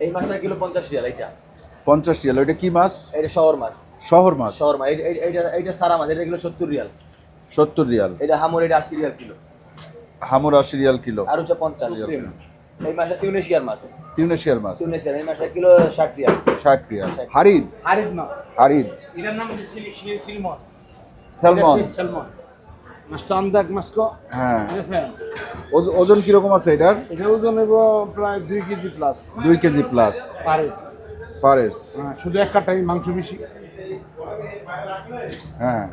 এই মাছটার kilo 50 Real. এইটা 50 রিয়াল। ওইটা কি মাছ? এটা শহর মাছ। শহর মাছ। শহর মাছ। এইটা সারা মাছ। এটা কিলো 70 রিয়াল। 70 রিয়াল। এটা হামর, এটা 80 রিয়াল কিলো। হামর 80 রিয়াল কিলো। আর হচ্ছে 50 রিয়াল। এই মাছটা তিউনেশিয়ার মাছ। তিউনেশিয়ার মাছ। তিউনেশিয়ার এই মাছটা কিলো 60 রিয়াল। 60 রিয়াল। হারিদ। হারিদ মাছ। হারিদ। এটার নাম হচ্ছে সিলমন। স্যালমন। স্যালমন মাছটা আমদাক মাছ কো। হ্যাঁ। ঠিক আছে। ওজন কিরকম আছে এটার? এটার ওজন নেব প্রায় 2 কেজি প্লাস। 2 KG plus. পারেস। ফারেস। হ্যাঁ, শুধু এক কাটাই মাংস বেশি। হ্যাঁ।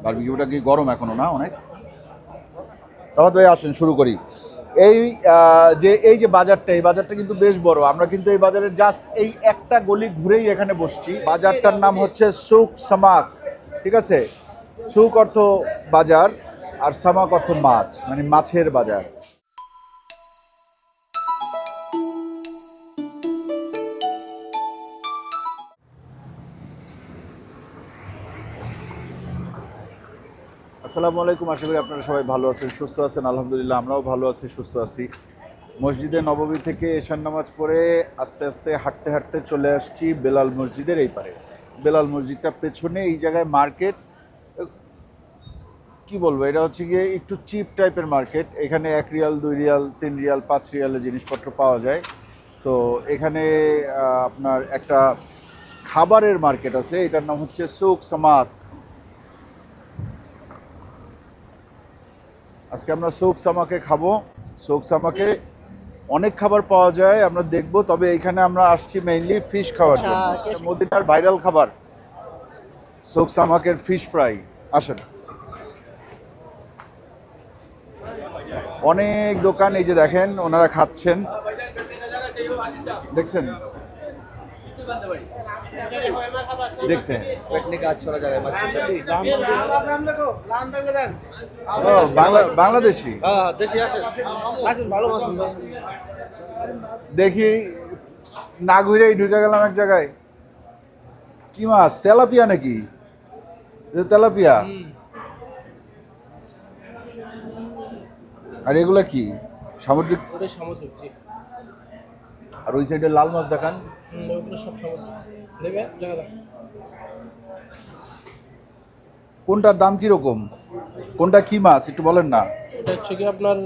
বারবিকিউটা কি গরম এখনো না অনেক? রাহাত ভাই আসেন শুরু করি। এই যে বাজারটা, এই বাজারটা কিন্তু বেশ বড়। আমরা কিন্তু এই বাজারের জাস্ট এই একটা গলি ঘুরেই এখানে বসছি। বাজারটার নাম হচ্ছে সুক সামাক। ঠিক আছে, সুক অর্থ বাজার আর সামাক অর্থ মাছ, মানে মাছের বাজার। আসসালামু আলাইকুম, আশা করি আপনারা সবাই ভালো আছেন, সুস্থ আছেন। আলহামদুলিল্লাহ আমরাও ভালো আছি, সুস্থ আছি। মসজিদে নববী থেকে এশার নামাজ পড়ে আস্তে আস্তে হাঁটতে হাঁটতে চলে আসছি বেলাল মসজিদের এই পারে। বেলাল মসজিদটা পেছনে এই জায়গায় মার্কেট, কি বলবো, এটা হচ্ছে গিয়ে একটু চিপ টাইপের মার্কেট। এখানে 1 রিয়াল 2 রিয়াল 3 রিয়াল 5 রিয়ালে জিনিসপত্র পাওয়া যায়। তো এখানে আপনার একটা খাবারের মার্কেট আছে, এটার নাম হচ্ছে সুক সামাক। আজকে আমরা সুক সামাকে খাবো। সুক সামাকে অনেক খাবার পাওয়া যায়, আমরা দেখব। তবে এখানে আমরা আসছি মেইনলি ফিশ খাওয়ার জন্য। মদিনার ভাইরাল খাবার সুক সামাকের ফিশ ফ্রাই। আসেন, অনেক দোকান, এই যে দেখেন ওনারা খাচ্ছেন, দেখছেন, দেখতে বাংলাদেশি। দেখি না ঘুরেই ঢুকে গেলাম এক জায়গায়। কি মাছ? তেলাপিয়া নাকি? তেলাপিয়া। আর এগুলা কি? সামুদ্রিক? আর ওই সাইডে লাল মাছ দেখান। কোনটার দাম কিরকম? কোনটা কি মাছ একটু বলেন না। এটা হচ্ছে কি আপনার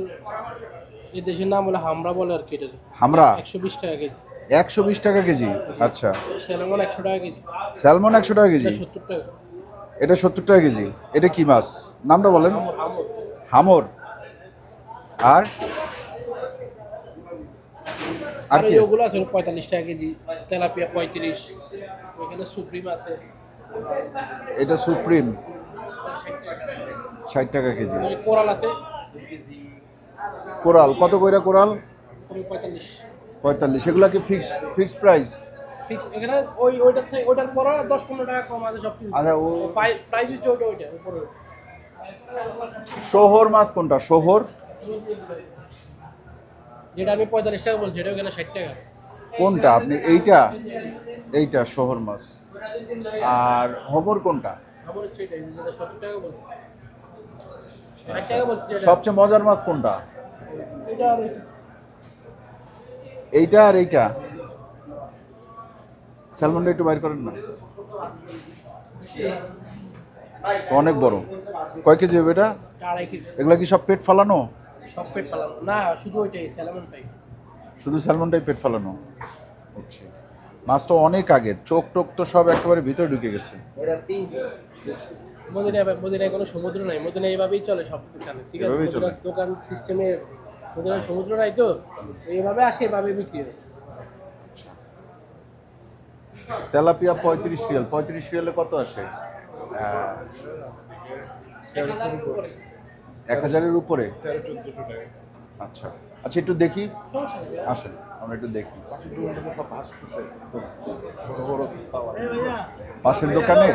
এই দেশের নাম হলো হামরা বলে আর কি। এটা হামরা 120 টাকা কেজি। 120 টাকা কেজি। আচ্ছা। স্যালমন 100 টাকা কেজি। স্যালমন 100 টাকা কেজি। 70 টাকা। এটা 70 টাকা কেজি। এটা কি মাছ? নামটা বলেন। হামর। হামর। আর আর কি? ওগুলো আছে 45 টাকা কেজি, তেলাপিয়া 35, ওখানে সুপ্রিম আছে। এটা সুপ্রিম 60 টাকা কেজি। কোরাল আছে। কোরাল কত কইরা? কোরাল 45। 45। এগুলা কি ফিক্সড প্রাইস? ফিক্স এখানে ওইটার থেকে ওইটার পরে 10-15 টাকা কম আছে সব কিছু। আচ্ছা, প্রাইস হচ্ছে ওইটা উপরে। শহর মাছ কোনটা? শহর যেটা আমি 45 টাকা বলছি, এটা ওখানে 60 টাকা। কোনটা আপনি? এইটা শহর মাছ। আর হবর কোনটা? খবর হচ্ছে এটা 70 টাকা বলছি। 60 টাকা বলছি। সবচেয়ে মজার মাছ কোনটা? এটা আর এইটা আর এইটা। স্যালমনটা একটু বাইর করেন না, অনেক বড়। কয় কেজি হবে এটা? 2.5 কেজি। এগুলা কি সব পেট ফালানো? সব ফেট পালাম না, শুধু ওইটাই স্যালমনটাই। শুধু স্যালমনটাই পেট ফালানো হচ্ছে। মাছ তো অনেক আগের, চোখ টোক তো সব একেবারে ভিতরে ঢুকে গেছে। মদিনায় কোনো সমুদ্র নাই, মদিনায় এইভাবেই চলে সব দোকানে। ঠিক আছে, এভাবেই চলে। দোকান সিস্টেমে মদিনায় সমুদ্র নাই তো, এইভাবে আসে, এভাবে বিক্রি হয়। Tilapia 35 Real. 35 রিয়ালে কত আসে? 1000-এর উপরে। আচ্ছা আচ্ছা, একটু দেখি, আসেন আমরা একটু দেখি। পাশের দোকানে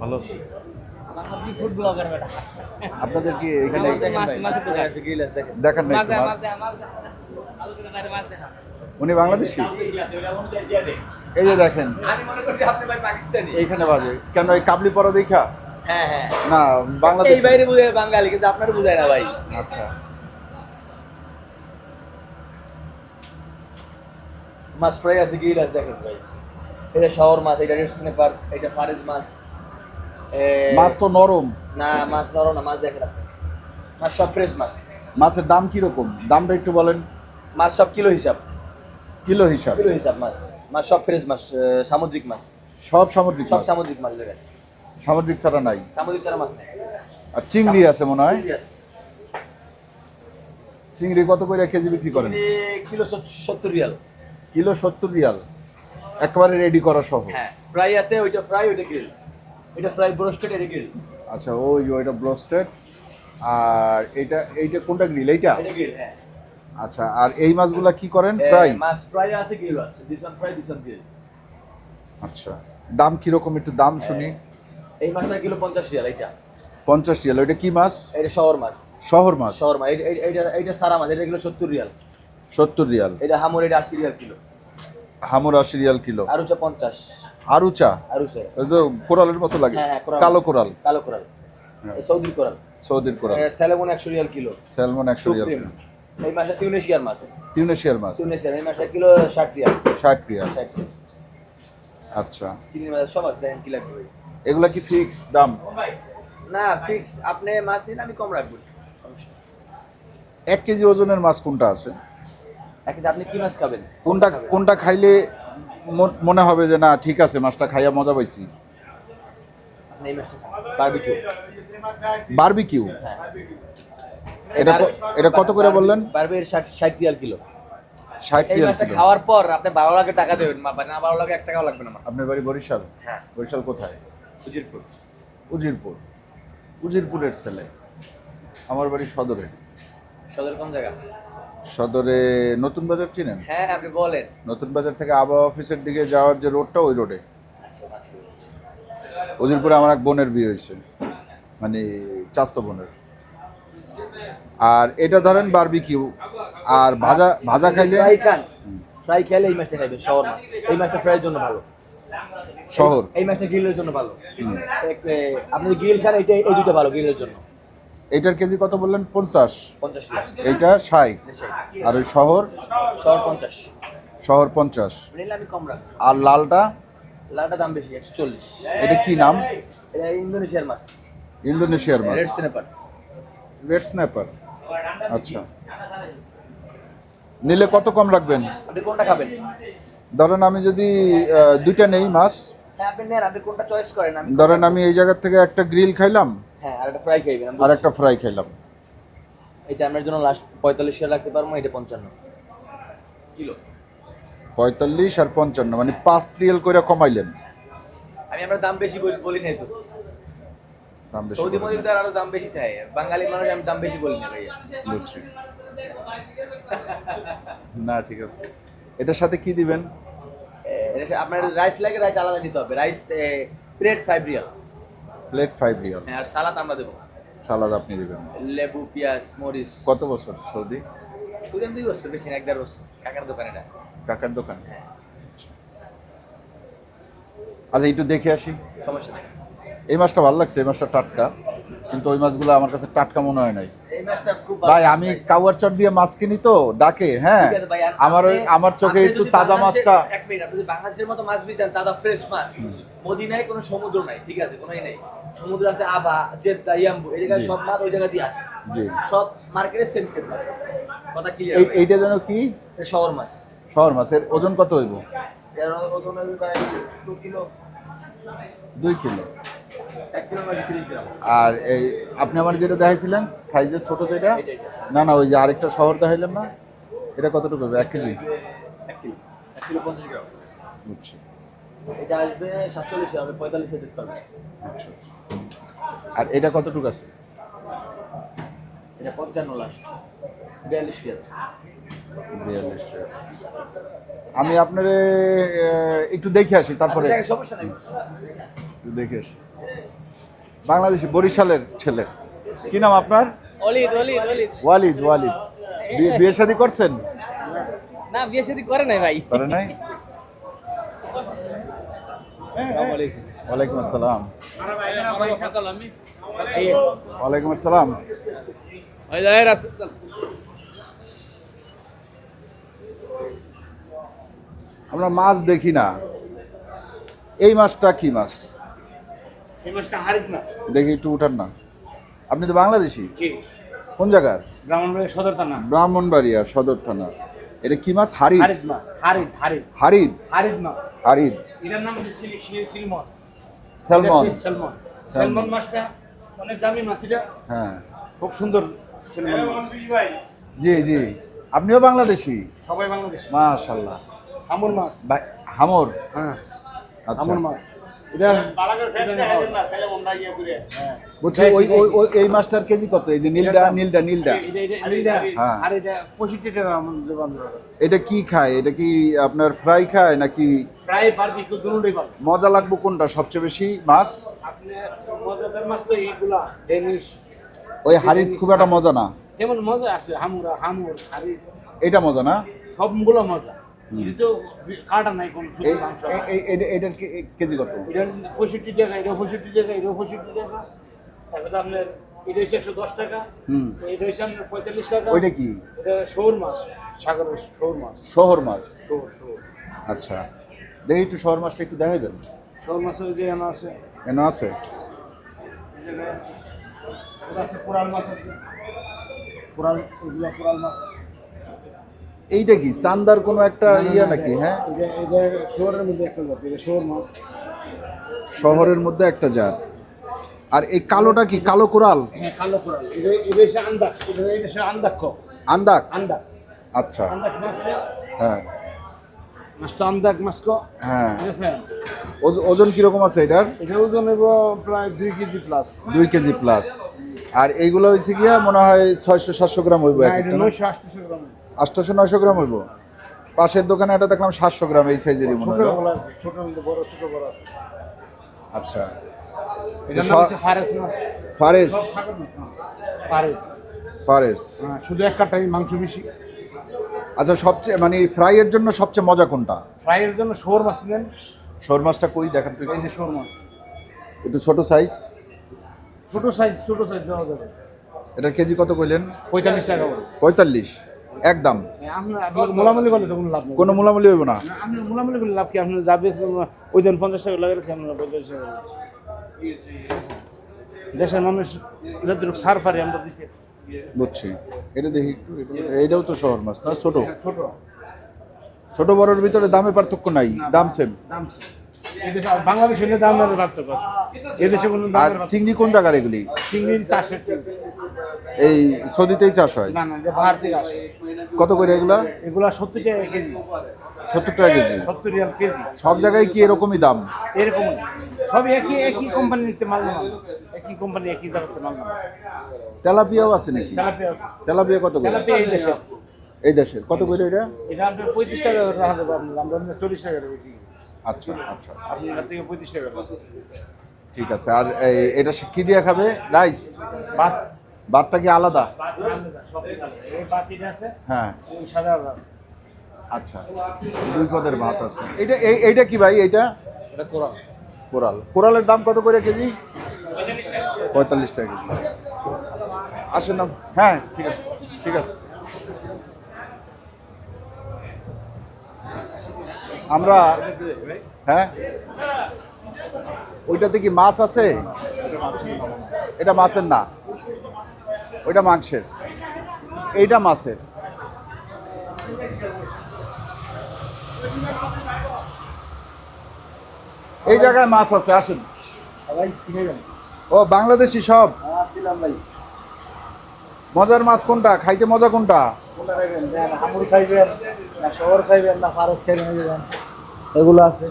ভালো আছে। আপনি ফুড ব্লগার বেটা। আপনাদের কি এখানে দেখান না একটু মাছ? উনি বাংলাদেশি? এই যে দেখেন এইখানে বাজে কেন? এই কাবলি পরা দেখা হ্যাঁ হ্যাঁ না বাংলাদেশ এই বাইরে বুঝায় বাঙালি, কিন্তু আপনার বুঝায় না ভাই। আচ্ছা মাছ ফ্রাই আছে, গ্রিল আছে, দেখেন ভাই। এটা শহর মাছ, এটা রেড স্ন্যাপার, এটা ফারেজ মাছ। মাছ তো নরম। না মাছ নরম না, মাছ দেখেন আপনি, মাছ সব ফ্রেশ মাছ। মাছের দাম কিরকম, দামটা একটু বলেন। মাছ সব কিলো হিসাব, কিলো হিসাব? কিলো হিসাব মাছ। মাছ সব ফ্রেশ মাছ, সামুদ্রিক মাছ, সব সামুদ্রিক সব মাছ? সামুদ্রিক মাছ দেখেন, সামুদ্রিক ছাড়া নাই? সামুদ্রিক ছাড়া মাছ নেই। আর চিংড়ি আছে মনে হয়? ঠিক আছে। চিংড়ি কত করে কেজি বিক্রি করেন? Kilo 70 Real. কিলো 70 রিয়াল, একেবারে রেডি করা সহ? হ্যাঁ ফ্রাই আছে, ওইটা ফ্রাই, ওইটা গ্রিল। এটা ফ্রাই ব্রোস্টেড, এটা গ্রিল। আচ্ছা ওই যে ওইটা ব্রোস্টেড, আর এইটা এইটা কোনটা গ্রিল? এইটা? এটা গ্রিল, হ্যাঁ। আচ্ছা আর এই মাছগুলা কি করেন? ফ্রাই? মাছ ফ্রাই আছে, গ্রিল আছে, this one fry, this one grill. আচ্ছা দাম কিরকম একটু দাম শুনি। এই মাছটা কিলো 50 রিয়াল। এটা 50 রিয়াল। ওইটা কি মাছ? এটা শহর মাছ। শহর মাছ? শহর মাছ। এইটা সারা মাছ, এটা কিলো 70 রিয়াল। 70 রিয়াল। এটা হামর, এটা 80 রিয়াল কিলো। হামুর 80 রিয়াল কিলো। আর হচ্ছে 50। আরুচা? আরুছে, ওই তো কোরালের মতো লাগে। হ্যাঁ, হ্যাঁ, কোরাল। কালো কোরাল? কালো কোরাল, হ্যাঁ। সৌদির কোরাল। সৌদির coral. Salmon 100 Real kilo. Salmon 100 Real supreme. Kilo. এই মাছটা তিউনেশিয়ার মাছ। তিউনেশিয়ার মাছ? তিউনেশিয়ার এই মাছটা কিলো 60 রিয়াল। 60 রিয়াল। 60 রিয়াল। আচ্ছা চিংড়ি মাছ সব আছে, দেখেন কি লাগবে ভাই। এগুলা কি ফিক্স দাম? না ফিক্স, আপনি মাছ নিন, আমি কম রাখবো, সমস্যা নেই। 1 কেজি ওজনের মাছ কোনটা আছে? একটা আপনি কি মাছ খাবেন? কোনটা কোনটা খাইলে মনে হবে যে না ঠিক আছে মাছটা খাইয়া মজা পাইছি? আপনি এই মাছটা খান, বারবিকিউ। বারবিকিউ? হ্যাঁ। এটা কত করে বললেন? বারবির 60 রিয়াল কিলো। 60 এই রিয়াল মাছটা কিলো। খাওয়ার পর আপনি 12 লাখ টাকা দেবেন, না 12 লাখ 1 টাকাও লাগবে না আমার। আপনার বাড়ি বরিশাল? হ্যাঁ। বরিশাল কোথায়? উজিরপুর। উজিরপুর? উজিরপুরের ছেলে। আমার বাড়ি সদরে। সদর কোন জায়গা? সদরে নতুন বাজার চিনেন? হ্যাঁ আপনি বলেন। নতুন বাজার থেকে আবহাওয়া অফিসের দিকে যাওয়ার যে রোডটা, ওই রোডে। আচ্ছা মাছ। উজিরপুরে আমার এক বোনের বিয়ে হয়েছে, মানে চাস্তো বোনের। আর এটা ধরেন বারবিকিউ, আর ভাজা ভাজা খাইলে? ফ্রাই খান, ফ্রাই খেলে এই মাছটা খাইবেন, শহর মাছ। এই মাছটা ফ্রাইয়ের জন্য ভালো। শহর? এই মাছটা গ্রিলের জন্য ভালো। আপনি গ্রিল খান, এই দুটো ভালো গ্রিলের জন্য। এইটার কেজি কত বললেন? 50? 50 টাকা। এইটা 60? আর ওই শহর? শহর 50। শহর 50? নিলে আমি কম রাখবো। আর লালটা? লালটা দাম বেশি, 140। এটা কি নাম? এটা ইন্দোনেশিয়ার মাছ, ইন্দোনেশিয়ার মাছ? Red snapper. Red snapper. আচ্ছা নিলে কত কম রাখবেন? আপনি কোনটা খাবেন? ধরেন আমি যদি দুইটা নেই মাছ, হ্যাঁ আপনি নেন, আপনি কোনটা চয়েস করেন। আমি ধরেন আমি এই জায়গা থেকে একটা গ্রিল খাইলাম, হ্যাঁ আর একটা ফ্রাই খাইবেন। আর একটা ফ্রাই খাইলাম। এটা আপনার জন্য লাস্ট 45 টাকা রাখতে পারবো, এটা 55 কিলো। 45 আর 55 মানে 5 রিয়াল করে কমাইলেন। আমি আমরা দাম বেশি বলি নাই তো। দাম বেশি সৌদি করে। মধ্যে আরো দাম বেশি থাকে, বাঙালি মানুষ আমি দাম বেশি বলি না ভাইয়া। বুঝছি। না ঠিক আছে। এটার সাথে কি দিবেন? এটা আপনার রাইস লাগে, রাইস আলাদা নিতে হবে। Rice plate 5 Real. Plate 5 Real. হ্যাঁ আর সালাদ আমরা দেবো। সালাদ আপনি দিবেন। লেবু, পেঁয়াজ, মরিচ। কত বছর সৌদি? সুদেন 2 বছর, বেশি না, 1.5 বছর। কাকার দোকান এটা। কাকার দোকান? হ্যাঁ আচ্ছা একটু দেখে আসি। সমস্যা নেই। এই মাছটা ভালো লাগছে, এই মাছটা টাটকা, কিন্তু ওই মাছগুলো আমার কাছে টাটকা মনে হয় নাই। এই মাছটা খুব ভাই আমি কাউয়ার চট দিয়ে মাছ কিনি তো ডাকে, হ্যাঁ ঠিক আছে ভাই, আমার চোখে আপনি একটু যদি তাজা বাংলাদেশের- মাছটা। এক মিনিট, আপনি যদি বাংলাদেশের মতো মাছ বিচেন, তাজা ফ্রেশ মাছ, মদিনায় কোনো সমুদ্র নাই, ঠিক আছে, কোনোই নেই। সমুদ্র আছে আবা, জেদ্দা, ইয়াম্বু, এই জায়গায় জি। সব মাছ ওই জায়গা দিয়ে আসে। জি। সব মার্কেটে সেম সেম মাছ। কথা ক্লিয়ার? এইটা যেন কি? শহর মাছ। শহর মাছের ওজন কত হইব? এর ওজন হবে প্রায় 2 কিলো। 2 কিলো। 1 কিলো মানে 30 গ্রাম। আর এই আপনি আমার যেটা দেখাইছিলেন সাইজের ছোট যেটা, এটা। না না ওই যে আরেকটা শহর দেখাইলেন না, এটা কতটুকু হবে? 1 কেজি? 1 কিলো। 1 কিলো 50 গ্রাম। বুঝছি। এটা আসবে 47, হবে 45 দিতে পারবে। আচ্ছা আর এটা কতটুকু আছে? এটা 55 লাস্ট। 42 রিয়াল। 42 টাকা। আমি আপনারে একটু দেখে আসি, তারপরে দেখেন, সমস্যা নেই। একটু দেখে আসি। বাংলাদেশি, বরিশালের ছেলে। কি নাম আপনার? অলিদ অলিদ অলিদ। ওয়ালিদ। ওয়ালিদ বিয়ে শাদী করছেন? না বিয়ে শাদী করে নাই ভাই। করে নাই? আসসালামু আলাইকুম। ওয়ালাইকুম আসসালাম। ওয়ালাইকুম আসসালাম। আমরা মাছ দেখি না, এই মাছটা কি মাছ এই মাছটা হারিত মাছ। দেখি একটু উঠান না। আপনি তো বাংলাদেশি, জি, কোন জায়গার? ব্রাহ্মণবাড়িয়া সদর থানা। ব্রাহ্মণবাড়িয়া সদর থানা। এটা কি মাছ? হারিস? হারিত মাছ, হারিত হারিত হারিদ? হারিত মাছ। হারিদ, এটার নাম হচ্ছে সিলমন। স্যালমন। স্যালমন, স্যালমন মাছটা অনেক দামি মাছ। এটা হ্যাঁ, খুব সুন্দর স্যালমন মাছ। জি জি। আপনিও বাংলাদেশি? সবাই বাংলাদেশি। মাশাআল্লাহ। হামর মাছ। হামর? হ্যাঁ, আচ্ছা, হামর মাছ। এটা বুঝছি। ওই ওই ওই এই মাছটার কেজি কত? এই যে নীলডা নীলডা নীলডা, হ্যাঁ। আর এটা 65 টাকা আমাদের বাংলার কাছে। এটা কি খায়? এটা কি আপনার ফ্রাই খায় নাকি ফ্রাই বারবিকিউ দুটোই ভালো। মজা লাগবে কোনটা সবচেয়ে বেশি মাছ? আপনি মজাদার মাছ তো এইগুলা ডেনিশ। ওই হারিদ খুব একটা মজা না। যেমন মজা আছে হামুরা, হামুর, হারিত, এটা মজা না? সবগুলো মজা। এটা তো কাটা নাই কোন শুধু এই- মাংস। এটার কেজি কত? এটা 65 টাকা, এটা 65 টাকা, এটা 65 টাকা। তারপরে আপনার এটা হচ্ছে 110 টাকা। হুম। এটা হচ্ছে আপনার 45 টাকা। ওইটা কি? এটা শোর মাছ, সাগরের শোর মাছ। শহর মাছ? শোর আচ্ছা, দেখি একটু শহর মাছটা একটু দেখাই দেন। শোর মাছ ওই যে এনে আছে, এনে আছে? এই জায়গায় আছে। ওটা আছে কোরাল মাছ আছে, কোরাল, ওইগুলা কোরাল মাছ। এইটা কি চান্দার কোনো একটা ইয়া নাকি? হ্যাঁ, এটা শোরের মধ্যে একটা জাত, এটা শোর মাছ। শহরের মধ্যে একটা জাত। আর এই কালোটা কি? কালো কোরাল? হ্যাঁ, কালো কোরাল। এটা হচ্ছে আন্দাক, এটা এই দেশে আন্দাক কো। আন্দাক? আন্দাক, আচ্ছা, আন্দাক মাছ। হ্যাঁ মাছটা আন্দাক মাছ কো। হ্যাঁ। ঠিক আছে। ওজন কিরকম আছে এটার? এটা ওজন নেব প্রায় 2 কেজি প্লাস। 2 KG plus. আর এইগুলো হয়েছে গিয়া মনে হয় 600-700 গ্রাম হইব এক এটা একটা? 900-800 গ্রাম। 800-900 গ্রাম হইব। পাশের দোকানে এটা দেখলাম 700 গ্রাম, এই সাইজেরই মনে হয়। ছোটগুলো আছে, ছোট বড়, ছোট বড় আছে। আচ্ছা, এটা নাম হচ্ছে ফারেস মাছ। ফারেস? সব সাগর মাছ, ফারেস। ফারেস, হ্যাঁ, শুধু এক কাটাই মাংস বেশি। আচ্ছা। সবচেয়ে মানে ফ্রাইয়ের জন্য সবচেয়ে মজা কোনটা? ফ্রাইয়ের জন্য শোর মাছ নেন। শোর মাছটা কই দেখান তো এই যে শোর মাছ, একটু ছোট সাইজ। ছোট সাইজ দেওয়া যাবে। এটার কেজি কত কইলেন? 45 টাকা বলে। 45 একদম? আপনি মোলামুলি করলে তো কোনো লাভ নেই। কোনো মূলামূলি হইব না? না, আপনি মোলামুলি করলে লাভ কি? আপনি যাবে ওই জন 50 টাকা লাগালে আমরা 50 টাকা দিচ্ছি। দেশের মানুষ যতটুকু সার ফারে আমরা দিচ্ছি। বুঝছি। এটা দেখি একটু। এইটাও তো শহর মাছ না? ছোট ছোট ছোট বড়র ভিতরে দামে পার্থক্য নাই, দাম সেম? দাম এদেশে বাংলাদেশ হলে দামের পার্থক্য আছে, এদেশে কোনো আর দামের পার্থক্য। চিংড়ি কোন জায়গার এগুলি? চিংড়ির চাষের চিংড়ি এই সৌদিতেই চাষ হয়? না না, যে বাহার থেকে আসে। কত করে এগুলা? এগুলা 70 টাকা কেজি, 70 টাকা কেজি? 70 Real KG. সব জায়গায় কি এরকমই দাম? এরকম সব একই কোম্পানিতে মাল না, একই কোম্পানি একই জায়গাতে মাল না। তেলাপিয়াও আছে নাকি? তেলাপিয়া আছে। তেলাপিয়া কত করে? তেলাপিয়া এই দেশে, এই দেশের কত করে এটা? এটা আপনার 35 টাকা রাখা যাবে। আপনার আমরা 40 টাকা বিক্রি করি। আচ্ছা আচ্ছা, আপনার থেকে 35 টাকা রাখা। ঠিক আছে। আর এটা কি দিয়ে খাবে? রাইস? ভাত, ভাতটা কি আলাদা? ভাত আলাদা, সব আলাদা। এই বাতিটা আছে, হ্যাঁ, এই সাদা আছে। আচ্ছা। 2 পদের ভাত আছে। এইটা কি ভাই? এইটা এটা কোরাল। কোরাল। কোরালের দাম কত করে কেজি? 45 টাকা কেজি। আসেন না। হ্যাঁ, ঠিক আছে ঠিক আছে। আমরা, হ্যাঁ, ওইটাতে কি মাছ আছে? এটা মাছের না, ওইটা মাংসের, এইটা মাছের। এই জায়গায় মাছ আছে, আসেন। ভাই কিনে যান। ও বাংলাদেশি সব? আসছিলাম ভাই। মজার মাছ কোনটা? খাইতে মজা কোনটা? কোনটা খাইবেন? হামুর খাইবেন না শহর খাইবেন না ফারস খাইবেন? এগুলো আছে।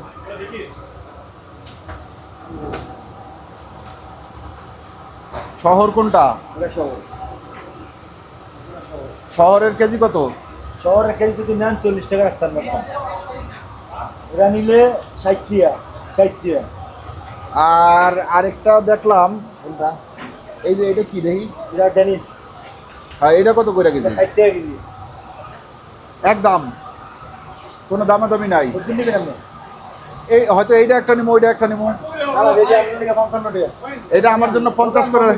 শহর কোনটা? এটা শহর। শহরের কেজি কত? শহরের কেজি যদি নেন 40 টাকা রাখতেন না, এটা নিলে 60 টাকা, 60 টাকা। আর আরেকটা দেখলাম, কোনটা? এই যে এটা কি দেখি? এটা ডেনিস। হ্যাঁ, এটা কত করে কেজি? 60 টাকা কেজি। একদম, কোনো দামাদামি নাই? বুঝতে নিবেন আপনি? এই হয়তো এইটা একটা নিমো, ওইটা একটা নিমো। এটা আমার জন্য 50 করে,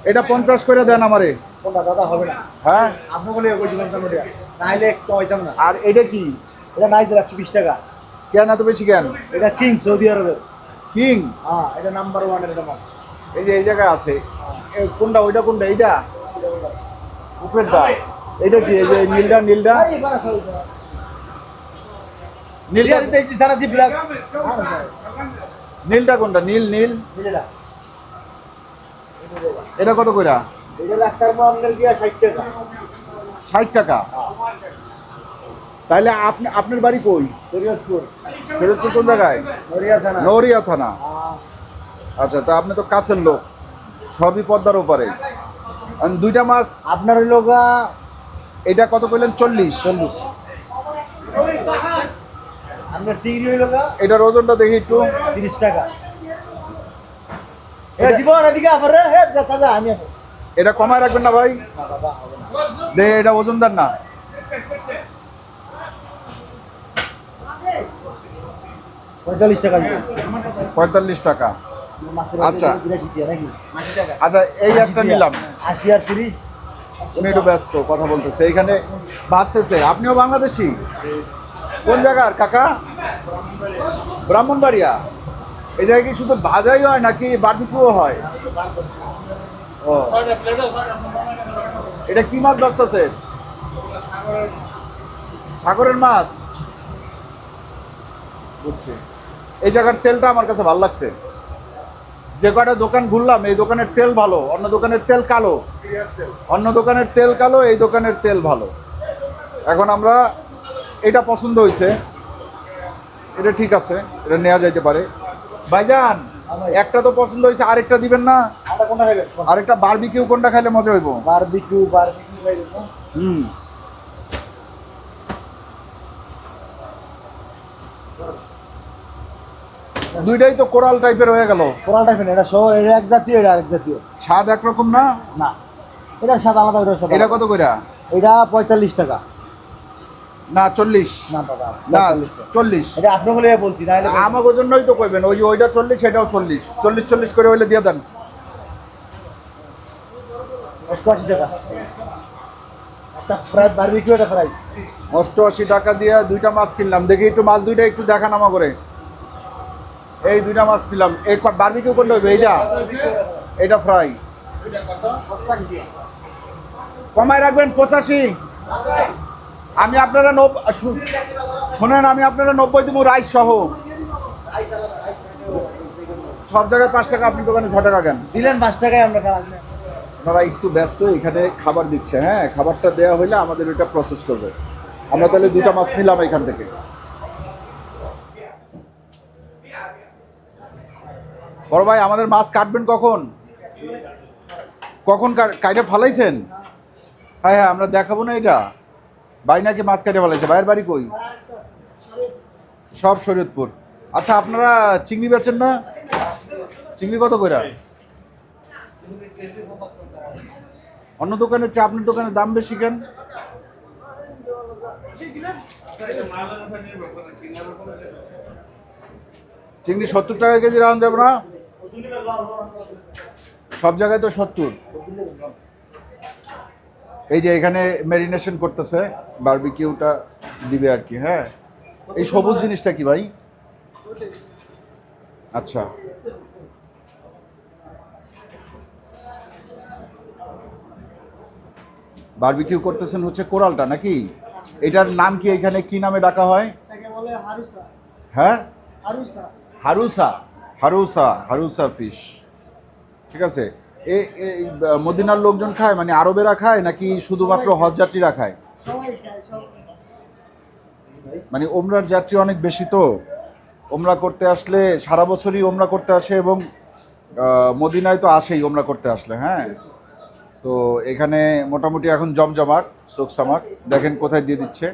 এটা 50 করে দেন আমারে। কোনটা দাদা হবে না, হ্যাঁ, আপনি বলে কইছি 55 টাকা, নাইলে একটু হইতাম না। আর এটা কি? এটা নাই 120 টাকা। কেন এত বেশি কেন? এটা কিং সৌদি আরবের। কিং? হ্যাঁ, এটা নাম্বার 1 এর এটা মাল। এই যে এই জায়গায় আছে। কোনটা ওইটা, কোনটা এইটা? উপরেরটা। এটা কি? এই যে নীলটা, নীলটা নীলটা এটা দিতেছি সারা জি ব্ল্যাক। নীলটা কোনটা? নীল, নীল। এটা এটা কত কইরা? এটা ডাক্তার আপনার গিয়া 60 টাকা। 60 টাকা? তাহলে আপনার বাড়ি কই? শরীয়তপুর। শরীয়তপুর কোন জায়গায়? নড়িয়া থানা। নওরিয়া থানা। আচ্ছা, তা আপনি তো কাছের লোক, সবই পদ্মার ওপারে। আর দুইটা মাছ আপনার হইলো গা এটা কত কইলেন? 40। 40। আপনার চিংড়ি হইলো গা এটার ওজনটা দেখি একটু। 30 টাকা। এ জীবন এদিকে আবার রে, হে দাদা আমি আসো। এটা কমায় রাখবেন না ভাই? না দাদা হবে না। দে, এটা ওজন দেন না। 45 টাকা দিবেন। 45 টাকা। আচ্ছা। নাকি আচ্ছা, এই একটা নিলাম। 80 আর 30। উনি একটু ব্যস্ত, কথা বলতেছে, এইখানে বাঁচতেছে। আপনিও বাংলাদেশি? কোন জায়গার কাকা? ব্রাহ্মণবাড়িয়া। এই জায়গায় কি শুধু ভাজাই হয় নাকি বারবিকিউও হয়? ও, এটা কি মাছ বাঁচতেছে? সাগরের মাছ। বুঝছি। এই জায়গার তেলটা আমার কাছে ভালো লাগছে। যে কটা দোকান ঘুরলাম, এই দোকানের তেল ভালো, অন্য দোকানের তেল কালো। অন্য দোকানের তেল কালো, এই দোকানের তেল ভালো। এখন আমরা, এটা পছন্দ হয়েছে, এটা ঠিক আছে, এটা নেওয়া যাইতে পারে। ভাইজান, একটা তো পছন্দ হয়েছে, আরেকটা দিবেন না? আটা কোনটা খাইবেন? আরেকটা বারবিকিউ কোনটা খাইলে মজা হইব? বারবিকিউ খাইবেন না? হুম। দুইটাই তো কোরাল টাইপের হয়ে গেল। কোরাল টাইপের এটা সহ, এটা এক জাতীয়, এটা আরেক জাতীয়। স্বাদ একরকম না? না, এটা স্বাদ আলাদা, এটা স্বাদ এটা আলাদা। কত কইরা? এটা 45 টাকা। না 40। না দাদা, না 45 টাকা। 40। এটা আপনি বলে বলছি, নাইলে আমাকে জন্যই তো কইবেন, ওই যে ওইটা 40, এটাও 40। 40 করে হইলে দিয়ে দেন। 88 টাকা। একটা ফ্রাই বারবিকিউ, এটা ফ্রাই। 88 টাকা দিয়ে দুইটা মাছ কিনলাম। দেখি একটু মাছ দুইটা একটু দেখানামা করে। এই দুইটা মাছ কিনলাম। এই বারবিকিউ কোনটা হইবে? এইটা? এটা ফ্রাই। কমায় রাখবেন 85। আমি আপনারা শোনেন, আমি আপনারা 90 দিব রাইস সহ। সব জায়গায় 5 টাকা, আপনি দোকানে 6 টাকা কেন দিলেন? 5 টাকায় আমরা খারাপ না। আপনারা একটু ব্যস্ত, এখানে খাবার দিচ্ছে। হ্যাঁ, খাবারটা দেওয়া হইলে আমাদের এটা প্রসেস করবে। আমরা তাহলে দুইটা মাছ নিলাম এখান থেকে। বড় ভাই, আমাদের মাছ কাটবেন কখন? কখন কাইটা ফালাইছেন? হ্যাঁ হ্যাঁ, আমরা দেখাবো না এটা। ভাই নাকি মাছ কাটে ফালাইছে? ভাইয়ের বাড়ি কই? সব শরীয়তপুর। আচ্ছা, আপনারা চিংড়ি বেচেন না? চিংড়ি কত কইরা? অন্য দোকানের চেয়ে আপনার দোকানের দাম বেশি কেন? চিংড়ি 70 টাকা কেজি রাখা যাবে না? সব জায়গায় তো 70। এই যে এখানে ম্যারিনেশন করতেছে, বারবিকিউটা দিবে আর কি। হ্যাঁ, এই সবুজ জিনিসটা কি ভাই? আচ্ছা, বারবিকিউ করতেছেন হচ্ছে কোরালটা নাকি? এটার নাম কি? এখানে কি নামে ডাকা হয়? এটাকে বলে হারুসা। হ্যাঁ, হারুসা। হারুসা। হারুসা, হারুসা ফিশ। ঠিক আছে। এই মদিনার লোকজন খায়, মানে আরবেরা খায় নাকি শুধুমাত্র হজ যাত্রীরা খায়? সবাই খায়, সবাই। মানে ওমরার যাত্রী অনেক বেশি, তো ওমরা করতে আসলে সারা বছরই ওমরা করতে আসে, এবং মদিনায় তো আসেই ওমরা করতে আসলে। হ্যাঁ, তো এখানে মোটামুটি এখন জমজমাট। চোখ সামাক দেখেন কোথায় দিয়ে দিচ্ছে,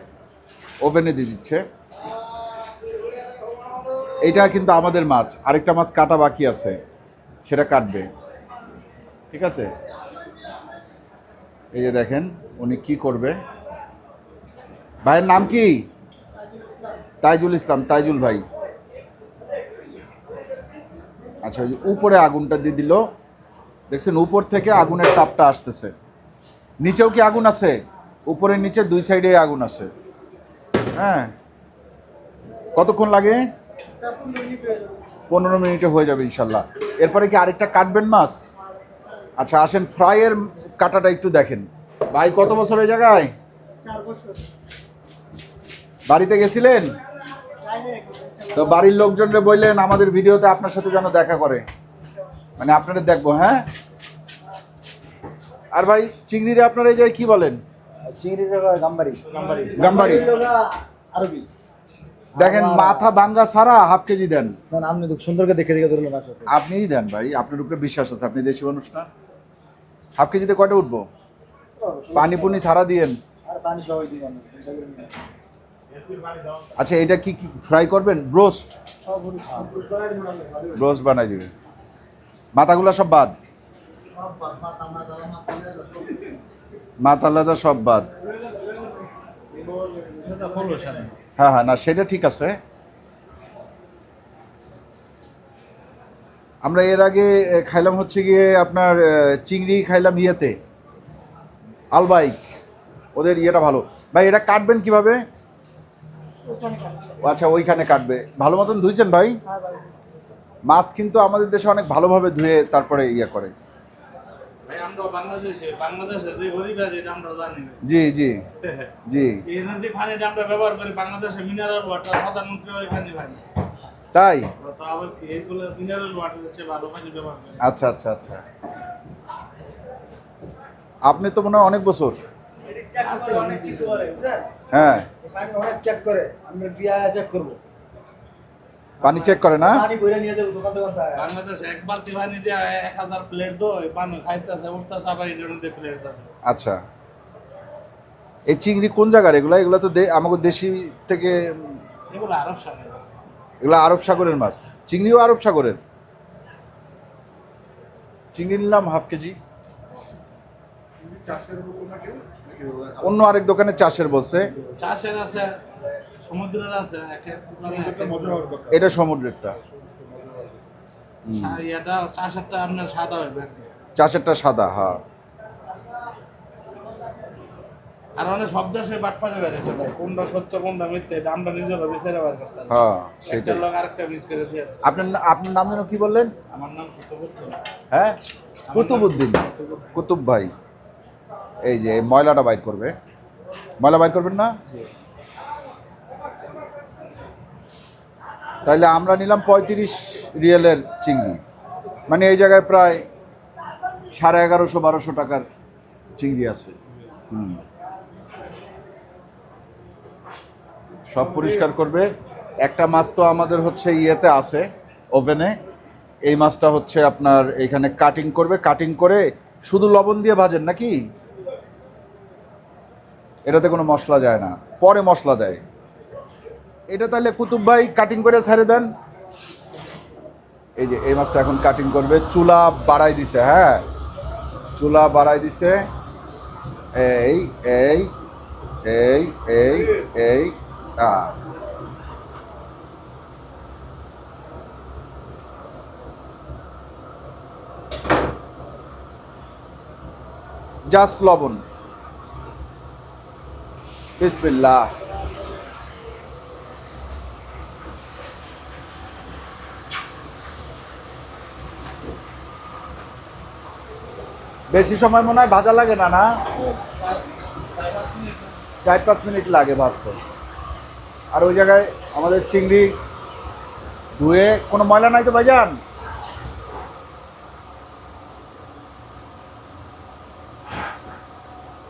ওভেনে দিয়ে দিচ্ছে। এইটা কিন্তু আমাদের মাছ। আরেকটা মাছ কাটা বাকি আছে, সেটা কাটবে। ঠিক আছে, এই যে দেখেন উনি কি করবে। ভাইয়ের নাম কি? তাইজুল ইসলাম। তাইজুল ভাই, আচ্ছা, ওই যে উপরে আগুনটা দিয়ে দিল, দেখছেন উপর থেকে আগুনের তাপটা আসতেছে। নিচেও কি আগুন আছে? উপরে নিচে দুই সাইডে আগুন আছে। হ্যাঁ, কতক্ষণ লাগে? 15 মিনিটে হয়ে যাবে ইনশাল্লাহ। এরপরে কি আরেকটা কাটবেন মাছ? আচ্ছা আসেন, ফ্রাইয়ের কাটাটা একটু দেখেন। ভাই কত বছর এই জায়গায়? 4 বছর। বাড়িতে গেছিলেন? তো বাড়ির লোকজনরে বললেন আমাদের ভিডিওতে আপনার সাথে যেন দেখা করে, মানে আপনাদের দেখবো। হ্যাঁ, আর ভাই চিংড়িরে আপনারা এই জায়গায় কি বলেন? চিংড়ির গাম্বারি গাম্বারি। আরবি। দেখেন মাথা ভাঙ্গা সারা হাফ কেজি দেন। না আপনি তো সুন্দরকে দেখে দেখে ধরলেন আসলে। আপনিই দেন ভাই, আপনার উপরে বিশ্বাস আছে, আপনি দেশি মানুষ না। হাফ কেজিতে কয়টা উঠবো? পানি পুনি সারা দিয়েন। আর পানি সবাই দিবেন। আচ্ছা এটা কি কি ফ্রাই করবেন? ব্রোস্ট? ব্রোস্ট বানাই দিবেন। মাথাগুলা সব বাদ? মাথা লাজা সব বাদ? হ্যাঁ হ্যাঁ, না সেটা ঠিক আছে। আমরা এর আগে খাইলাম হচ্ছে গিয়ে আপনার চিংড়ি খাইলাম ইয়েতে, আলবাইক, ওদের ইয়েটা ভালো। ভাই এটা কাটবেন কিভাবে? আচ্ছা ওইখানে কাটবে। ভালো মতন ধুইছেন ভাই? মাছ কিন্তু আমাদের দেশে অনেক ভালোভাবে ধুয়ে তারপরে ইয়ে করে। ভাই আমরা বাংলাদেশে যে গরিব আছে এটা আমরা জানি না। জি জি জি। এই যে পানিটা আমরা ব্যবহার করি বাংলাদেশে মিনারেল ওয়াটার, প্রধানমন্ত্রী ওই পানি পানি। তাই? তো আবার কি এইগুলো মিনারেল ওয়াটার হচ্ছে ভালো পানি ব্যবহার করে। আচ্ছা আচ্ছা আচ্ছা। আপনি তো মনে হয় অনেক বছর। অনেক কিছু করে বুঝলেন? হ্যাঁ, পানি অনেক চেক করে, আমরা বিয়া চেক করবো। পানি চেক করে না? পানি বইরে নিয়ে যাবো দোকান দোকান থেকে। বাংলাদেশে এক বালতি পানি দিয়ে 1000 প্লেট দই পানি খাইতেছে উঠতেছে আবার এটার মধ্যে প্লেট দেয়। আচ্ছা, এই চিংড়ি কোন জায়গার এগুলা? এগুলা তো আমাকে দেশি থেকে, এগুলো আরব সাগর। এগুলা আরব সাগরের মাছ। চিংড়িও আরব সাগরের। চিংড়ি নিলাম হাফ কেজি। অন্য আরেক দোকানে চাষের বলছে। চাষের আছে, সমুদ্রের আছে, এটা সমুদ্রেরটা। এটা চাষেরটা আপনার সাদা হবে। চাষেরটা সাদা, হ্যাঁ। আর অনেক শব্দ সে বাটপানে বেড়েছে ভাই, কোনটা সত্য কোনটা মিথ্যে এটা আমরা নিজেরা বিচারে বার করতে পারি। হ্যাঁ একটা সেটাই। লোক আরেকটা মিস করে দিয়ে। আপনার নাম যেন কি বললেন? আমার নাম সত্যবর্তী। হ্যাঁ, কুতুবউদ্দিন। কুতুব ভাই, এই যে এই ময়লাটা বাইর করবে। ময়লা বাইর করবেন না? তাইলে আমরা নিলাম 35 রিয়ালের চিংড়ি, মানে এই জায়গায় প্রায় 1150-1200 টাকার চিংড়ি আছে। সব পরিষ্কার করবে। একটা মাছ তো আমাদের হচ্ছে ইয়েতে আছে ওভেনে, এই মাছটা হচ্ছে আপনার এখানে কাটিং করবে। কাটিং করে শুধু লবণ দিয়ে ভাজেন নাকি? এটাতে কোনো মশলা যায় না, পরে মশলা দেয়। এটা তাহলে কুতুব ভাই কাটিং করে ছেড়ে দেন। এই যে এই মাছটা এখন কাটিং করবে। চুলা বাড়াই দিছে, হ্যাঁ চুলা বাড়াই দিছে। এই এই এই এই এই জাস্ট লবণ। বিসমিল্লাহ। বেশি সময় মনে হয় ভাজা লাগে না, না 4-5 মিনিট লাগে ভাজতে। আর ওই জায়গায় আমাদের চিংড়ি ধুয়ে, কোনো ময়লা নাই তো ভাইজান?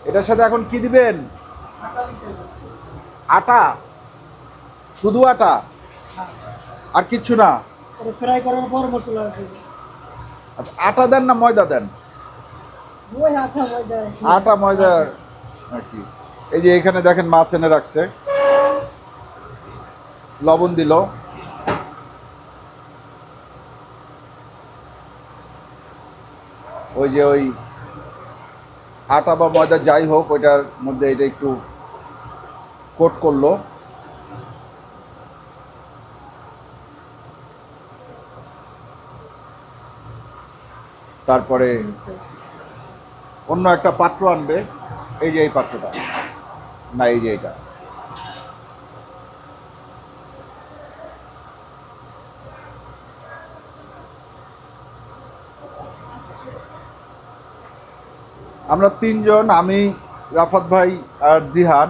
এটার সাথে এখন কি দিবেন? আটা? শুধু আটা আর কিচ্ছু না? ফ্রাই করার পর মশলা দেব। আচ্ছা, আটা দেন না ময়দা দেন? ওই আটা ময়দা। আটা ময়দা নাকি? এই যে এখানে দেখেন মাছ এনে রাখছে, লবণ দিল। ওই যে ওই আটা বা ময়দা যাই হোক ওইটার মধ্যে এটা একটু কোট করলো। তারপরে অন্য একটা পাত্র আনবে, এই যে এই পাত্রটা, না এই যে এটা। আমরা তিনজন, আমি, রাফাত ভাই আর জিহান,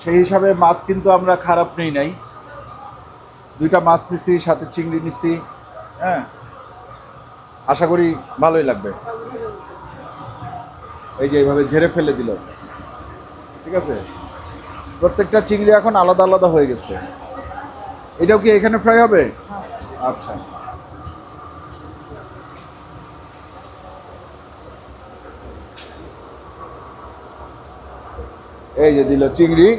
সেই হিসাবে মাছ কিন্তু আমরা খারাপ নেই নাই। দুইটা মাছ নিছি, সাথে চিংড়ি নিছি। হ্যাঁ, আশা করি ভালোই লাগবে। এই যে এইভাবে ঝেড়ে ফেলে দিল, ঠিক আছে। প্রত্যেকটা চিংড়ি এখন আলাদা আলাদা হয়ে গেছে। এটাও কি এখানে ফ্রাই হবে? আচ্ছা, এই যে দিল চিংড়ি।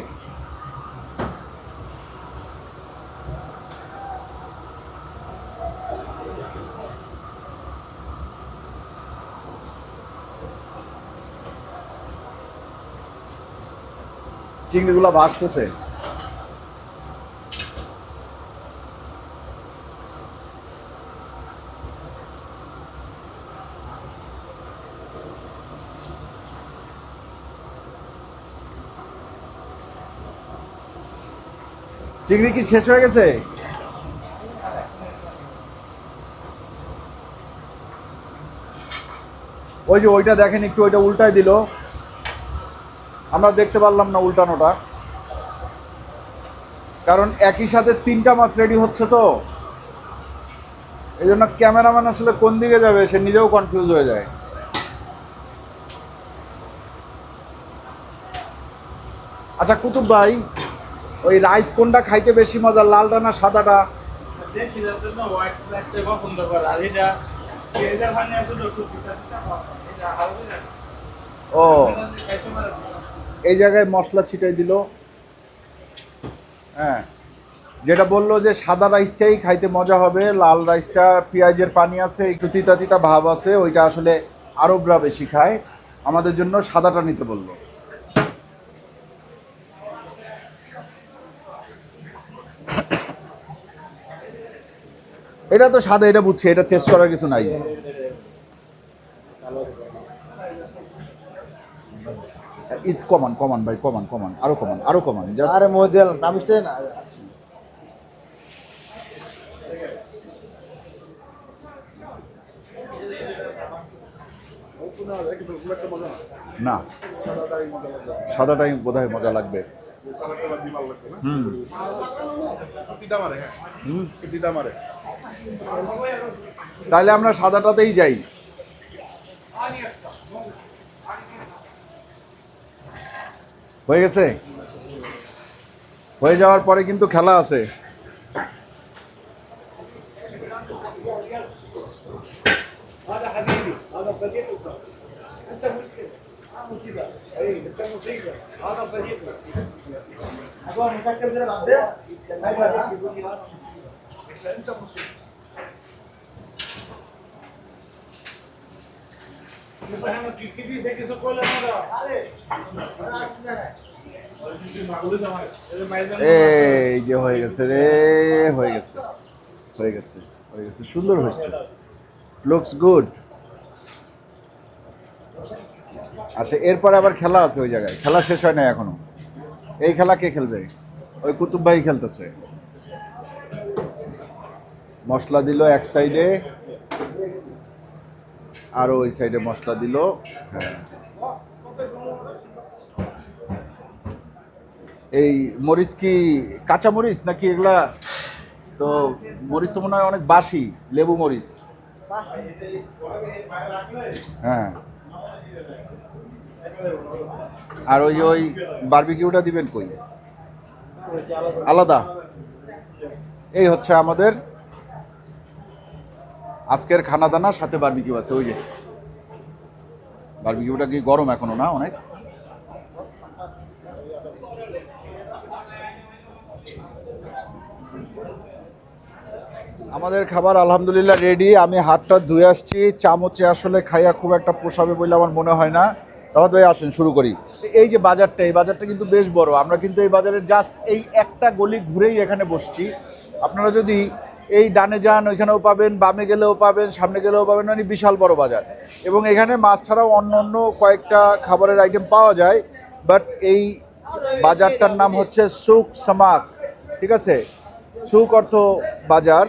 চিংড়িগুলো ভাসতেছে। চিংড়ি কি শেষ হয়ে গেছে? ওই যে ওইটা দেখেন একটু, ওইটা উল্টায় দিল, আমরা দেখতে পারলাম না উল্টানোটা, কারণ একই সাথে তিনটা মাছ রেডি হচ্ছে তো, এই জন্য ক্যামেরাম্যান আসলে কোন দিকে যাবে সে নিজেও কনফিউজ হয়ে যায়। আচ্ছা কুতুব ভাই, ওই রাইস কোনটা খাইতে বেশি মজা, লালটা না সাদাটা? ও, এই জায়গায় মশলা ছিটাই দিল। হ্যাঁ, যেটা বললো যে সাদা রাইসটাই খাইতে মজা হবে, লাল রাইসটা পেঁয়াজের পানি আছে, একটু তিতা তিতা ভাব আছে, ওইটা আসলে আরবরা বেশি খায়, আমাদের জন্য সাদাটা নিতে বললো। এটা তো সাদা, এটা বুঝছি, এটা টেস্ট করার কিছু নাই। ইট কমান কমান ভাই, কমান কমান, আরো কমান, আরো কমান, জাস্ট। আরে মধ্যে নামিছে না। না, সাদাটাই বোধহয় মজা লাগবে। হুম হুম, তাহলে আমরা সাদাটাতেই যাই। হয়ে গেছে, হয়ে যাওয়ার পরে কিন্তু খেলা আছে। এই যে হয়ে গেছে রে, হয়ে গেছে, হয়ে গেছে, হয়ে গেছে, সুন্দর হয়েছে, লুকস গুড। আচ্ছা, এরপরে আবার খেলা আছে ওই জায়গায়, খেলা শেষ হয় না এখনো। এই খেলা কে খেলবে? ওই কুতুব ভাই খেলতেছে। মশলা দিল এক সাইডে, আর ওই সাইডে মশলা দিল। হ্যাঁ, এই মরিচ কি কাঁচা মরিচ নাকি এগুলা? তো মরিচ তো মনে হয় অনেক বাসি, লেবু মরিচ। হ্যাঁ, আর ওই ওই বারবিকিউটা দিবেন কই? আলাদা। এই হচ্ছে আমাদের আজকের খানা দানা, সাথে বারবিকিউ আছে। ওই যে বারবিকিউটা কি গরম এখনো না অনেক? আমাদের খাবার আলহামদুলিল্লাহ রেডি। আমি হাতটা ধুয়ে আসছি, চামচে আসলে খাইয়া খুব একটা পোষাবে বলে আমার মনে হয় না। রাহাত ভাই আসেন শুরু করি। এই যে বাজারটা, এই বাজারটা কিন্তু বেশ বড়। আমরা কিন্তু এই বাজারের জাস্ট এই একটা গলি ঘুরেই এখানে বসছি। আপনারা যদি এই ডানে যান ওইখানেও পাবেন, বামে গেলেও পাবেন, সামনে গেলেও পাবেন, মানে বিশাল বড় বাজার। এবং এখানে মাছ ছাড়াও অন্য অন্য কয়েকটা খাবারের আইটেম পাওয়া যায়, বাট এই বাজারটার নাম হচ্ছে সুক সামাক, ঠিক আছে? সুক অর্থ বাজার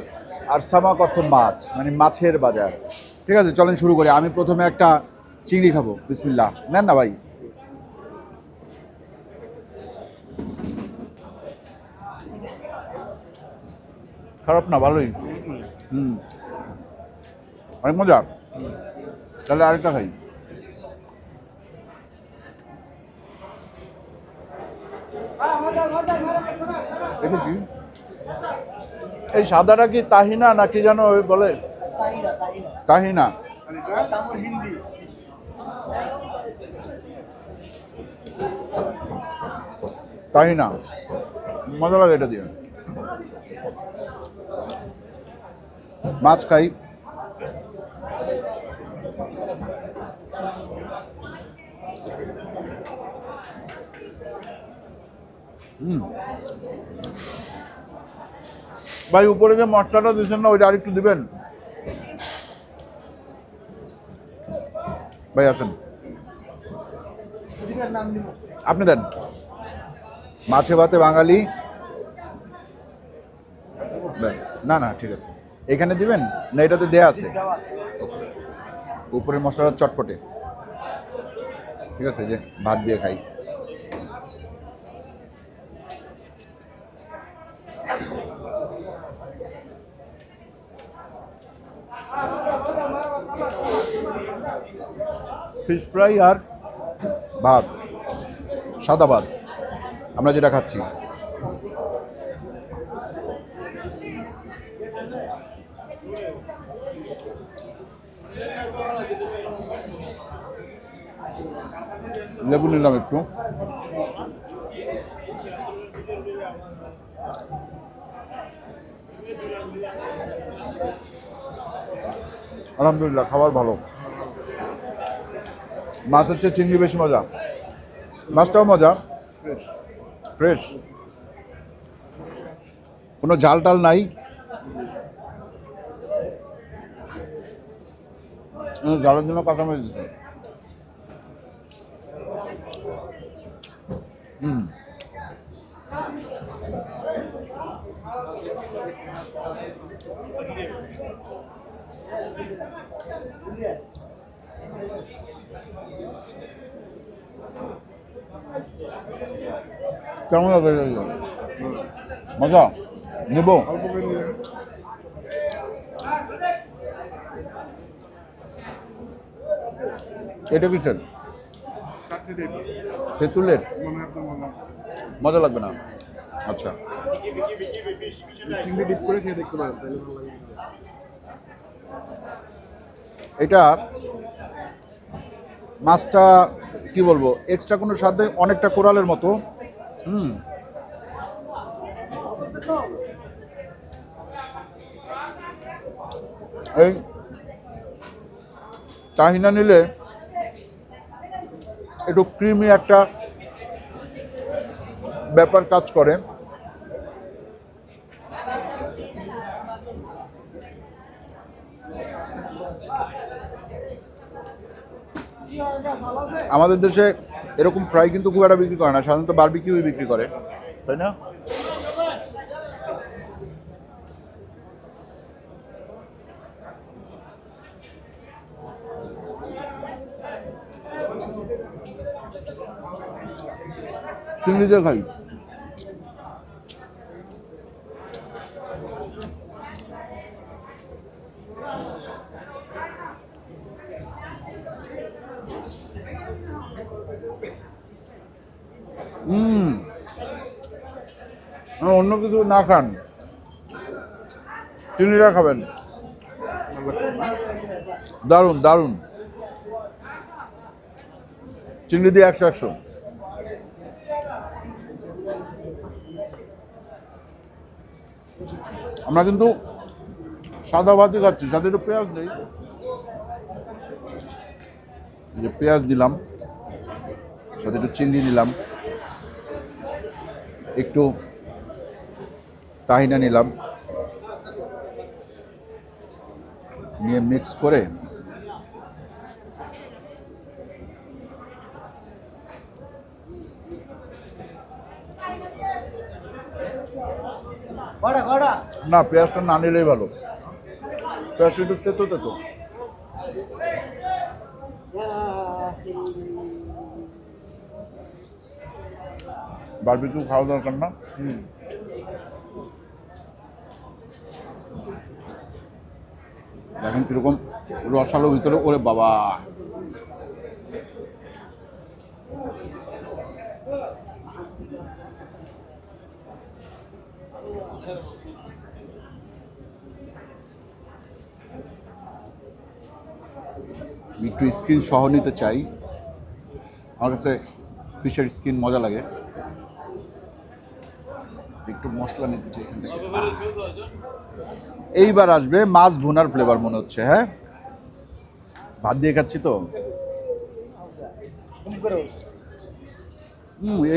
আর সামাক অর্থ মাছ, মানে মাছের বাজার। ঠিক আছে, চলেন শুরু করি। আমি প্রথমে একটা চিংড়ি খাবো, বিসমিল্লাহ। নেন না ভাই। খারাপ না, ভালোই। অনেক মজা। তাহলে আরেকটা খাই। দেখেছি এই সাদাটা কি তাহিনা নাকি যেন ওই বলে? তাহিনা। হিন্দি। তাহিনা মজা লাগে এটা দিয়ে। মাছ খাই। ভাই উপরে যে মশলাটা দিচ্ছেন না, ওইটা আরেকটু দিবেন ভাই। আসেন, আপনি দেন। মাছে ভাতে বাঙালি, ব্যাস। না না ঠিক আছে, এখানে দিবেন না, এটাতে দেয়া আছে। উপরের মশলাটা চটপটে, ঠিক আছে। যে ভাত দিয়ে খাই। ফিশ ফ্রাই আর ভাত, সাদা ভাত আমরা যেটা খাচ্ছি। লেবু নিলাম একটু। আলহামদুলিল্লাহ, খাবার ভালো। মাছ হচ্ছে চিংড়ি বেশি মজা, মাছটাও মজা, ফ্রেশ, কোনো ঝাল টাল নাই। ঝালের জন্য কাঁচামরিচ দিচ্ছে। কেমন লাগে মজা? নেব এটা কিসের? তেঁতুলের? মজা লাগবে না? আচ্ছা, এটা মাছটা কি বলবো, এক্সট্রা কোনো স্বাদ নেই, অনেকটা কোরালের মতো। এই তাহিনা নিলে একটু ক্রিমি একটা ব্যাপার কাজ করে। আমাদের দেশে এরকম ফ্রাই কিন্তু খুব একটা বিক্রি করে না, সাধারণত বারবিকিউই বিক্রি করে, তাই না? চিংড়ি দিয়ে খাই। অন্য কিছু না খান, চিংড়িটা খাবেন, দারুণ দারুণ। চিংড়ি দিয়ে 100-100। আমরা কিন্তু সাদা ভাতই খাচ্ছি, সাথে একটু পেঁয়াজ নেই, যে পেঁয়াজ দিলাম, সাথে একটু চিংড়ি নিলাম, একটু তাহিনা নিলাম, নিয়ে মিক্স করে না, পেঁয়াজটা না নিলেই ভালো, পেঁয়াজটা একটু তেতো তেতো। বারবিকিউ খাওয়া দরকার না? দেখেন কিরকম রসালো ভিতরে, ওরে বাবা। একটু স্কিন সহ নিতে চাই, আমার কাছে ফিশের স্কিন মজা লাগে। একটু মশলা নিতে চাই এখান থেকে। এইবার আসবে মাছ ভুনার ফ্লেভার মনে হচ্ছে। হ্যাঁ, ভাত দিয়ে খাচ্ছি তো।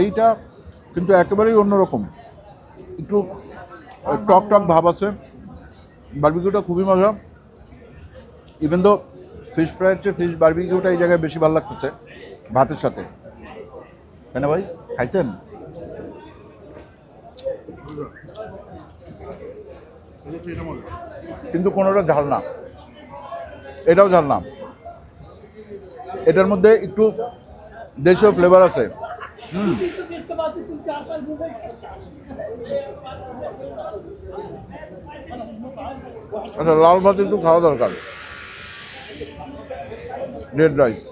এইটা কিন্তু একেবারেই অন্যরকম, একটু টক টক ভাব আছে। বারবিকিউটা খুবই মজা। ইভেন তো ফিশ ফ্রাইয়ের চেয়ে ফিশ বারবিকিউটা এই জায়গায় বেশি ভালো লাগতেছে ভাতের সাথে। তাই না ভাই, খাইছেন? কিন্তু কোনোটা ঝাল না, এটাও ঝাল না। এটার মধ্যে একটু দেশীয় ফ্লেভার আছে। আচ্ছা, লাল ভাত একটু খাওয়া দরকার। রেড রাইস,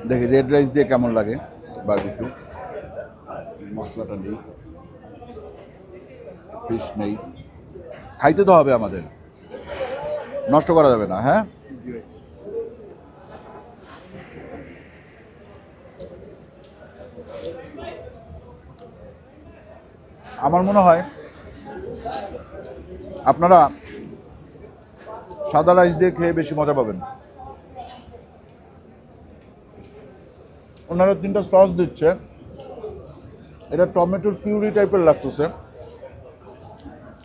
দেখি রেড রাইস দিয়ে কেমন লাগে বারবিকিউ। মশলাটা নেই, ফিশ নেই, খাইতে তো হবে আমাদের, নষ্ট করা যাবে না। হ্যাঁ, আমার মনে হয় আপনারা সাদা রাইস দিয়ে খেয়ে বেশি মজা পাবেন। ওনারা 3টা সস দিচ্ছে, এটা টমেটোর পিউরি টাইপের লাগতেছে,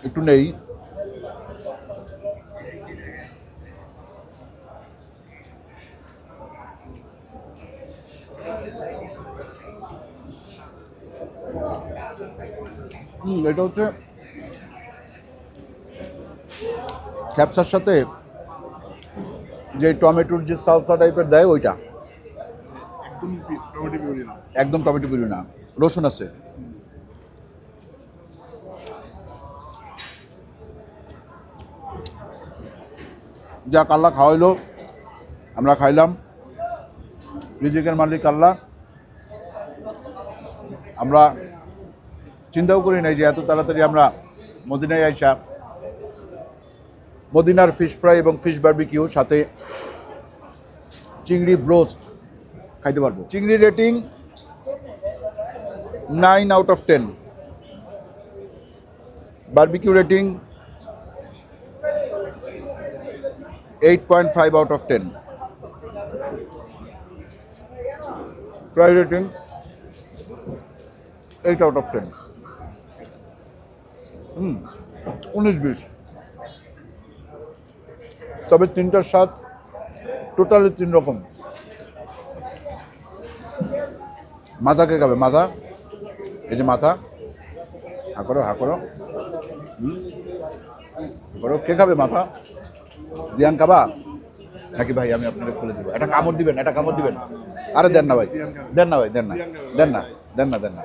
একটু নেই। এটা হচ্ছে ক্যাপসার সাথে যে টমেটোর যে সালসা টাইপের দেয় ওইটা, একদম টমেটো পিউরি না, রসুন আছে। যা কাল্লা খাওয়াইলো, আমরা খাইলাম। রিজিকের মালিক আল্লাহ। আমরা চিন্তাও করি নাই যে এত তাড়াতাড়ি আমরা মদিনায় আইসা মদিনার ফিশ ফ্রাই এবং ফিশ বারবিকিউ সাথে চিংড়ি ব্রোস্ট খাইতে পারবো। চিংড়ি rating 9/10, barbecue rating 8.5/10, fry rating 8/10। 19-20। তবে 3টার স্বাদ টোটালি 3 রকম। মাথা কে খাবে? মাথা, এই যে মাথা, হা করো হা করো, করো। কে খাবে মাথা? জিয়ান খাবা নাকি ভাই? আমি আপনাকে খুলে দেবো। একটা কামড় দিবেন, একটা কামড় দিবেন। আরে দেন না ভাই, দেন না ভাই, দেন না, দেন না, দেন না, দেন না।